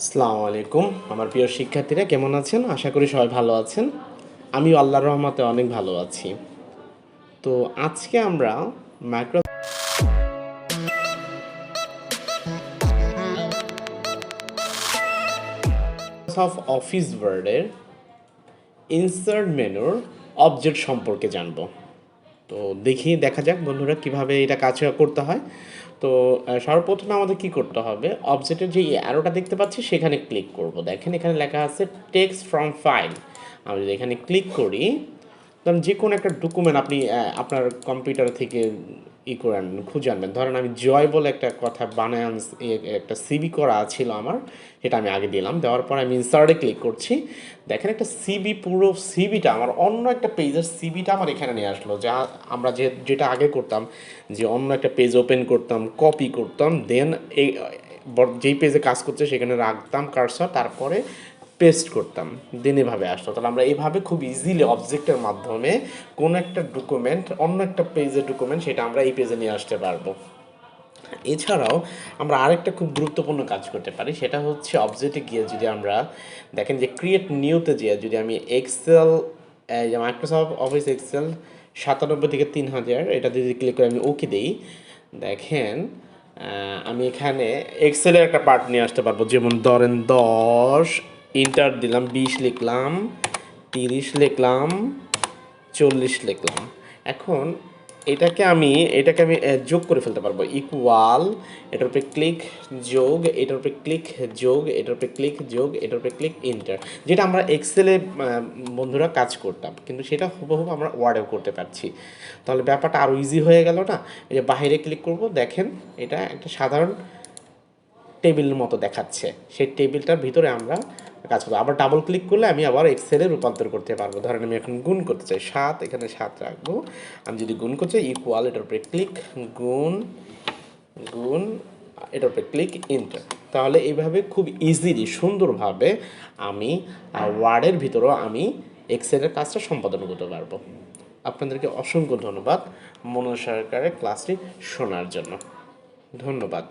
আসসালামু আলাইকুম আমার প্রিয় শিক্ষার্থীরা কেমন আছেন? আশা করি সবাই ভালো আছেন। আমিও আল্লাহর রহমতে অনেক ভালো আছি। তো আজকে আমরা মাইক্রোসফট অফিস ওয়ার্ডের ইনসার্ট মেনুর অবজেক্ট সম্পর্কে জানব। তো দেখা যাক বন্ধুরা কিভাবে এটা কাজ করতে হয়। তো সর্বপ্রথমে আমাদের কি করতে হবে, অবজেক্টের যে অ্যারোটা দেখতে পাচ্ছি সেখানে ক্লিক করব। দেখেন এখানে লেখা আছে টেক্সট ফ্রম ফাইল। আমি যদি এখানে ক্লিক করি, ধরুন যে কোনো একটা ডকুমেন্ট আপনি আপনার কম্পিউটার থেকে করে আনবেন, খুঁজে আনবেন। ধরেন আমি জয় বলে একটা কথা বানায় একটা সিবি করা ছিল আমার, সেটা আমি আগে দিলাম। দেওয়ার পর আমি ইনসার্টে ক্লিক করছি। দেখেন একটা সিবি, পুরো সিবিটা আমার অন্য একটা পেজের সিবিটা আমার এখানে নিয়ে আসলো। যা আমরা যেটা আগে করতাম, যে অন্য একটা পেজ ওপেন করতাম, কপি করতাম, দেন এই যেই পেজে কাজ করছে সেখানে রাখতাম কার্সর, তারপরে পেস্ট করতাম, দেন এভাবে আসতো। তাহলে আমরা এইভাবে খুব ইজিলি অবজেক্টের মাধ্যমে কোনো একটা ডকুমেন্ট, অন্য একটা পেজের ডকুমেন্ট, সেটা আমরা এই পেজে নিয়ে আসতে পারবো। এছাড়াও আমরা আরেকটা খুব গুরুত্বপূর্ণ কাজ করতে পারি, সেটা হচ্ছে অবজেক্টে গিয়ে যদি আমরা দেখেন যে ক্রিয়েট নিউতে গিয়ে যদি আমি এক্সেল, যে মাইক্রোসফট অফিস এক্সেল 97 থেকে 3000 এটা যদি ক্লিক করে আমি ওকে দিই, দেখেন আমি এখানে এক্সেলের একটা পার্ট নিয়ে আসতে পারবো। যেমন ধরেন 10 ইন্টার দিলাম, 20 লিখলাম, 30 লিখলাম, 40 লিখলাম। এখন এটাকে আমি যোগ করে ফেলতে পারবো। ইকুয়াল, এটার উপরে ক্লিক, যোগ, এটার উপরে ক্লিক, যোগ, এটার উপরে ক্লিক, যোগ, এটার উপরে ক্লিক, ইন্টার। যেটা আমরা এক্সেলে বন্ধুরা কাজ করতাম, কিন্তু সেটা হুবহু আমরা ওয়ার্ডেও করতে পারছি। তাহলে ব্যাপারটা আরও ইজি হয়ে গেল না? এই যে বাইরে ক্লিক করব, দেখেন এটা একটা সাধারণ টেবিলের মতো দেখাচ্ছে। সেই টেবিলটার ভিতরে আমরা কাজ করবো। আবার ডাবল ক্লিক করলে আমি আবার এক্সেলে রূপান্তর করতে পারবো। ধরেন আমি এখন গুণ করতে চাই, 7, এখানে 7 রাখবো। আমি যদি গুণ করতে চাই, ইকুয়াল, এটার উপরে ক্লিক, গুণ, গুণ, এটার উপরে ক্লিক, ইন্টার। তাহলে এইভাবে খুব ইজিলি, সুন্দরভাবে আমি ওয়ার্ডের ভিতরেও আমি এক্সেলের কাজটা সম্পাদন করতে পারবো। আপনাদেরকে অসংখ্য ধন্যবাদ মনোযোগ সহকারে ক্লাসটি শোনার জন্য। ধন্যবাদ।